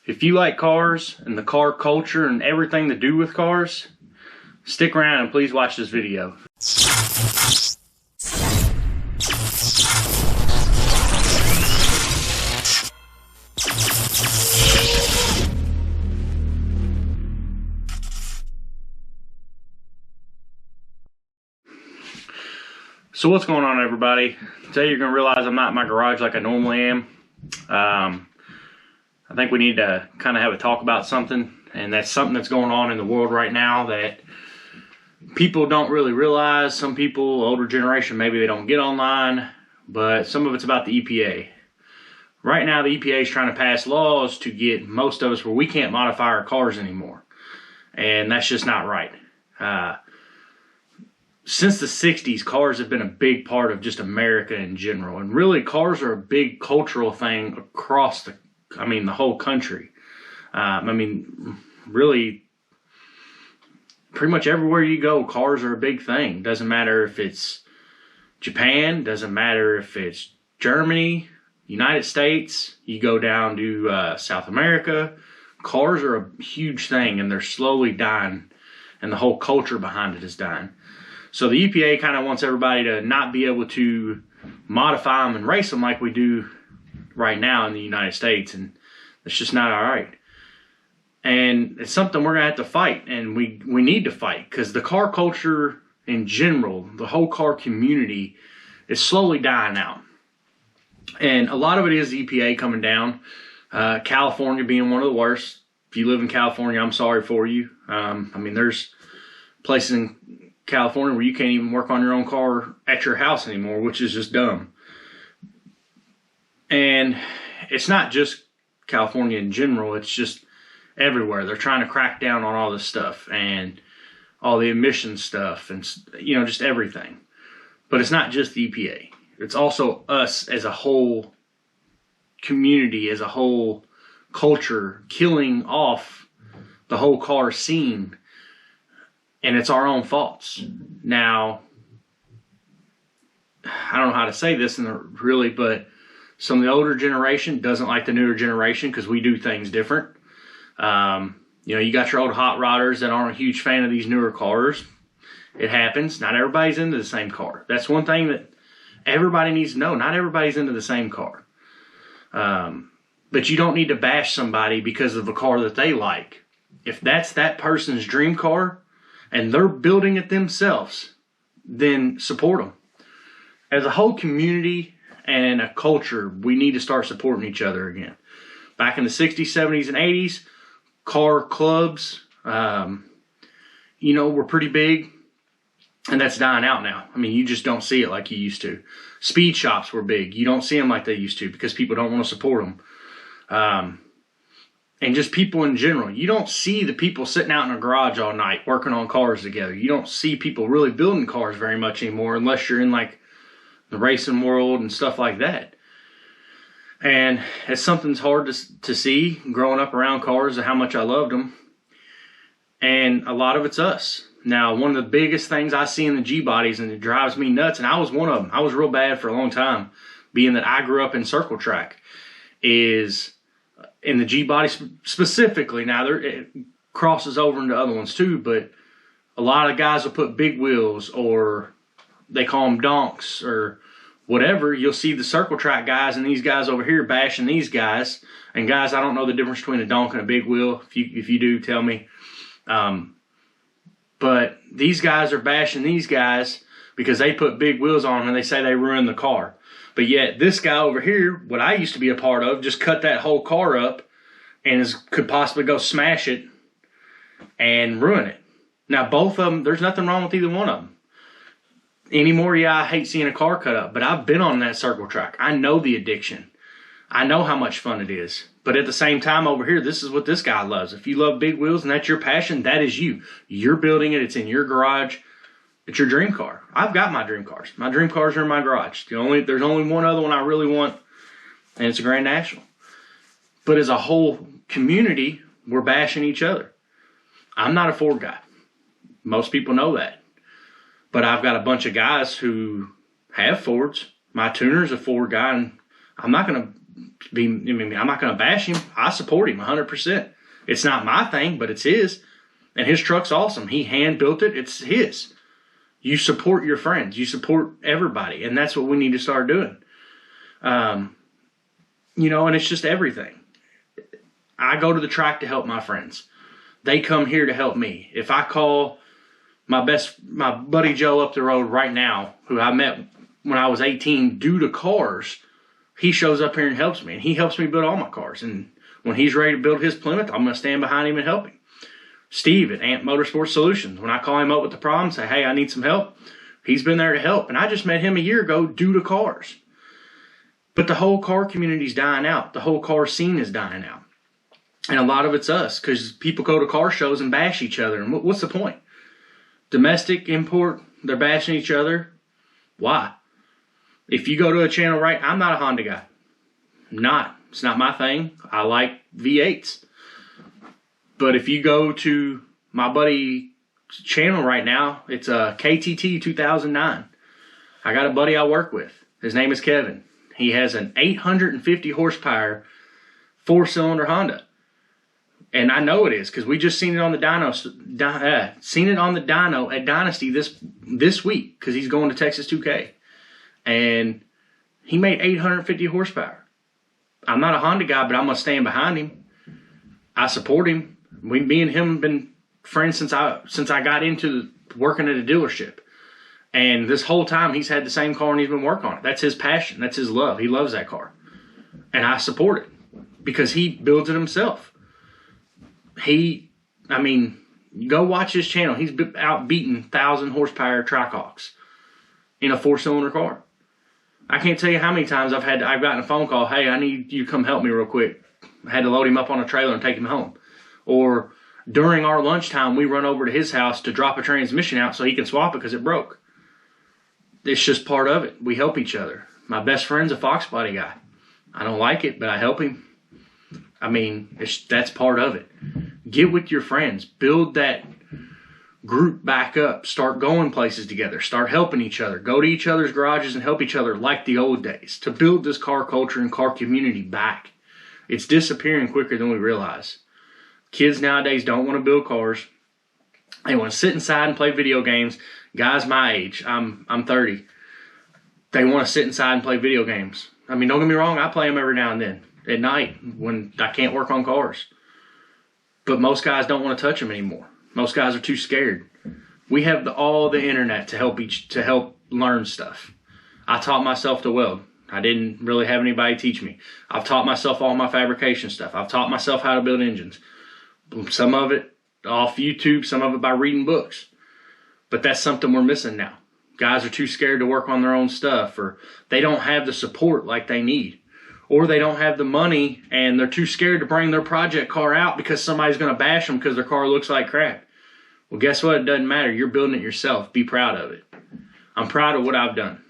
If you like cars and the car culture and everything to do with cars, stick around and please watch this video. So what's going on, everybody? Today you're going to realize I'm not in my garage like I normally am. I think we need to kind of have a talk about something, and that's something that's going on in the world right now that people don't really realize. Some people, older generation, maybe they don't get online, but some of it's about the EPA. Right now, the EPA is trying to pass laws to get most of us where we can't modify our cars anymore, and that's just not right. Since the 60s, cars have been a big part of just America in general, and really cars are a big cultural thing across the whole country. Really, pretty much everywhere you go, cars are a big thing. Doesn't matter if it's Japan, doesn't matter if it's Germany, United States, you go down to South America, cars are a huge thing, and they're slowly dying, and the whole culture behind it is dying. So the EPA kind of wants everybody to not be able to modify them and race them like we do right now in the United States, and it's just not all right. And it's something we're gonna have to fight, and we need to fight, because the car culture in general, the whole car community, is slowly dying out. And a lot of it is the EPA coming down. California being one of the worst. If you live in California, I'm sorry for you. There's places in California where you can't even work on your own car at your house anymore, which is just dumb. And it's not just California in general, it's just everywhere. They're trying to crack down on all this stuff and all the emission stuff and, just everything. But it's not just the EPA. It's also us as a whole community, as a whole culture, killing off the whole car scene. And it's our own faults. Now, I don't know how to say this but some of the older generation doesn't like the newer generation because we do things different. You got your old hot rodders that aren't a huge fan of these newer cars. It happens. Not everybody's into the same car. That's one thing that everybody needs to know. Not everybody's into the same car. But you don't need to bash somebody because of a car that they like. If that's that person's dream car and they're building it themselves, then support them. As a whole community and a culture, we need to start supporting each other again. Back in the 60s, 70s, and 80s, car clubs, were pretty big, and that's dying out now. You just don't see it like you used to. Speed shops were big. You don't see them like they used to because people don't want to support them. And just people in general. You don't see the people sitting out in a garage all night working on cars together. You don't see people really building cars very much anymore unless you're in like the racing world and stuff like that. And it's something that's hard to see growing up around cars and how much I loved them. And a lot of it's us. Now, one of the biggest things I see in the G-bodies, and it drives me nuts, and I was one of them. I was real bad for a long time, being that I grew up in circle track, is in the G-body specifically. Now, it crosses over into other ones too, but a lot of guys will put big wheels, or they call them donks, or whatever. You'll see the circle track guys and these guys over here bashing these guys. And guys, I don't know the difference between a donk and a big wheel. If you do, tell me. But these guys are bashing these guys because they put big wheels on them and they say they ruined the car. But yet this guy over here, what I used to be a part of, just cut that whole car up and could possibly go smash it and ruin it. Now, both of them, there's nothing wrong with either one of them. Anymore, yeah, I hate seeing a car cut up, but I've been on that circle track. I know the addiction. I know how much fun it is. But at the same time over here, this is what this guy loves. If you love big wheels and that's your passion, that is you. You're building it. It's in your garage. It's your dream car. I've got my dream cars. My dream cars are in my garage. There's only one other one I really want, and it's a Grand National. But as a whole community, we're bashing each other. I'm not a Ford guy. Most people know that. But I've got a bunch of guys who have Fords. My tuner's a Ford guy, and I'm not going to I'm not going to bash him. I support him 100%. It's not my thing, but it's his. And his truck's awesome. He hand-built it. It's his. You support your friends. You support everybody. And that's what we need to start doing. And it's just everything. I go to the track to help my friends. They come here to help me. If I call my buddy Joe up the road right now, who I met when I was 18 due to cars, he shows up here and helps me. And he helps me build all my cars. And when he's ready to build his Plymouth, I'm going to stand behind him and help him. Steve at Ant Motorsports Solutions, when I call him up with the problem, say, hey, I need some help, he's been there to help. And I just met him a year ago due to cars. But the whole car community's dying out. The whole car scene is dying out. And a lot of it's us, because people go to car shows and bash each other. And what's the point? Domestic, import, they're bashing each other. Why? If you go to a channel, right, I'm not a Honda guy. It's not my thing. I like V8s. But if you go to my buddy's channel right now, it's a KTT 2009. I got a buddy I work with. His name is Kevin. He has an 850 horsepower 4-cylinder Honda. And I know it is because we just seen it on the dyno at Dynasty this week because he's going to Texas 2K. And he made 850 horsepower. I'm not a Honda guy, but I'm going to stand behind him. I support him. Me and him have been friends since I got into working at a dealership. And this whole time he's had the same car and he's been working on it. That's his passion. That's his love. He loves that car. And I support it because he builds it himself. Go watch his channel. He's out beating 1,000 horsepower Trackhawks in a 4-cylinder car. I can't tell you how many times I've gotten a phone call, hey, I need you to come help me real quick. I had to load him up on a trailer and take him home. Or during our lunchtime, we run over to his house to drop a transmission out so he can swap it because it broke. It's just part of it. We help each other. My best friend's a Fox Body guy. I don't like it, but I help him. That's part of it. Get with your friends. Build that group back up. Start going places together. Start helping each other. Go to each other's garages and help each other like the old days to build this car culture and car community back. It's disappearing quicker than we realize. Kids nowadays don't want to build cars. They want to sit inside and play video games. Guys my age, I'm 30. They want to sit inside and play video games. Don't get me wrong, I play them every now and then at night when I can't work on cars. But most guys don't want to touch them anymore. Most guys are too scared. We have all the internet to help learn stuff. I taught myself to weld. I didn't really have anybody teach me. I've taught myself all my fabrication stuff. I've taught myself how to build engines. Some of it off YouTube, some of it by reading books. But that's something we're missing now. Guys are too scared to work on their own stuff, or they don't have the support like they need. Or they don't have the money and they're too scared to bring their project car out because somebody's going to bash them because their car looks like crap. Well, guess what? It doesn't matter. You're building it yourself. Be proud of it. I'm proud of what I've done.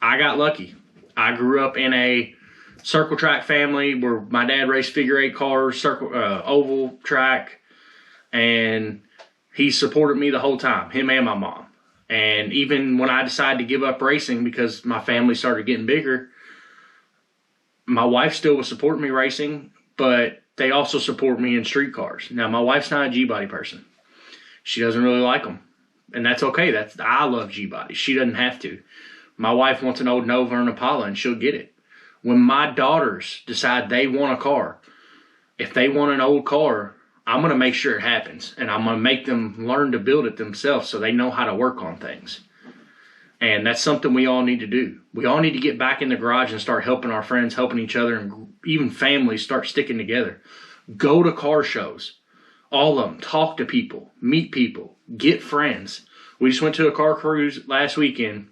I got lucky. I grew up in a circle track family where my dad raced figure 8 cars, oval track, and he supported me the whole time, him and my mom. And even when I decided to give up racing because my family started getting bigger, my wife still was supporting me racing, but they also support me in street cars. Now, my wife's not a G-body person. She doesn't really like them. And that's okay. I love G-bodies. She doesn't have to. My wife wants an old Nova or an Impala, and she'll get it. When my daughters decide they want a car, if they want an old car, I'm going to make sure it happens. And I'm going to make them learn to build it themselves so they know how to work on things. And that's something we all need to do. We all need to get back in the garage and start helping our friends, helping each other, and even families start sticking together. Go to car shows. All of them. Talk to people. Meet people. Get friends. We just went to a car cruise last weekend,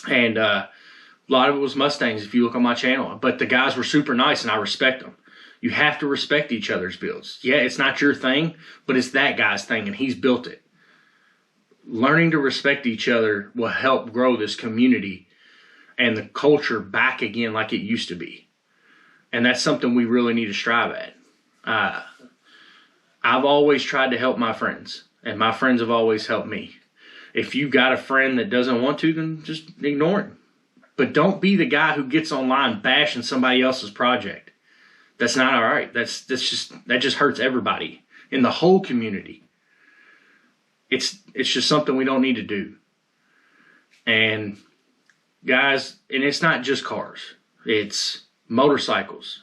and a lot of it was Mustangs if you look on my channel. But the guys were super nice, and I respect them. You have to respect each other's builds. Yeah, it's not your thing, but it's that guy's thing, and he's built it. Learning to respect each other will help grow this community and the culture back again like it used to be. And that's something we really need to strive at. I've always tried to help my friends, and my friends have always helped me. If you got a friend that doesn't want to, then just ignore him. But don't be the guy who gets online bashing somebody else's project. That's not all right. That just hurts everybody in the whole community. It's just something we don't need to do. And guys, and it's not just cars. It's motorcycles.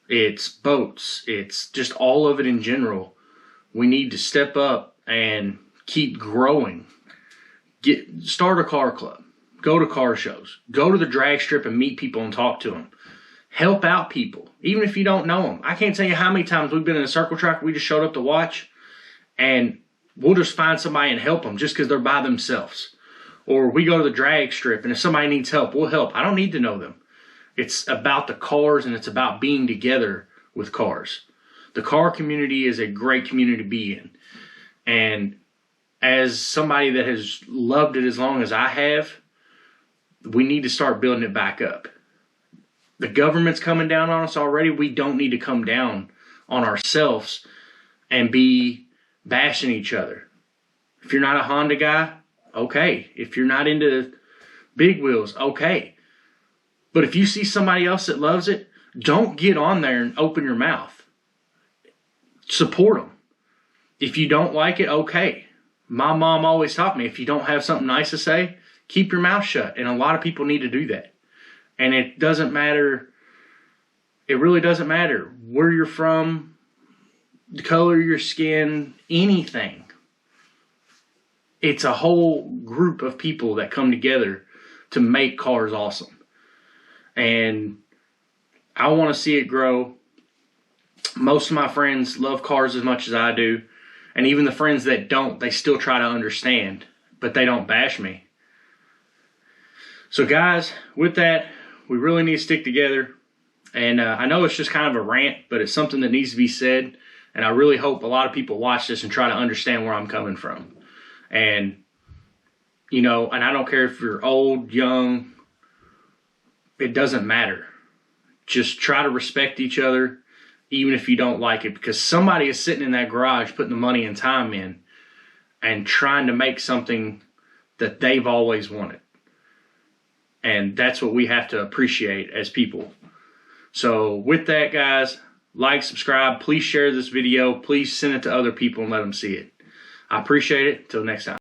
It's boats. It's just all of it in general. We need to step up and keep growing. Start a car club. Go to car shows. Go to the drag strip and meet people and talk to them. Help out people, even if you don't know them. I can't tell you how many times we've been in a circle track, we just showed up to watch, and we'll just find somebody and help them just because they're by themselves. Or we go to the drag strip, and if somebody needs help, we'll help. I don't need to know them. It's about the cars, and it's about being together with cars. The car community is a great community to be in. And as somebody that has loved it as long as I have, we need to start building it back up. The government's coming down on us already. We don't need to come down on ourselves and be bashing each other. If you're not a Honda guy, okay. If you're not into big wheels, okay. But if you see somebody else that loves it, don't get on there and open your mouth. Support them. If you don't like it, okay. My mom always taught me, if you don't have something nice to say, keep your mouth shut. And a lot of people need to do that. And it doesn't matter, it really doesn't matter where you're from, the color of your skin, anything. It's a whole group of people that come together to make cars awesome. And I want to see it grow. Most of my friends love cars as much as I do. And even the friends that don't, they still try to understand, but they don't bash me. So guys, with that, we really need to stick together. And I know it's just kind of a rant, but it's something that needs to be said. And I really hope a lot of people watch this and try to understand where I'm coming from. And, you know, and I don't care if you're old, young, it doesn't matter. Just try to respect each other, even if you don't like it. Because somebody is sitting in that garage putting the money and time in and trying to make something that they've always wanted. And that's what we have to appreciate as people. So with that, guys, like, subscribe. Please share this video. Please send it to other people and let them see it. I appreciate it. Until next time.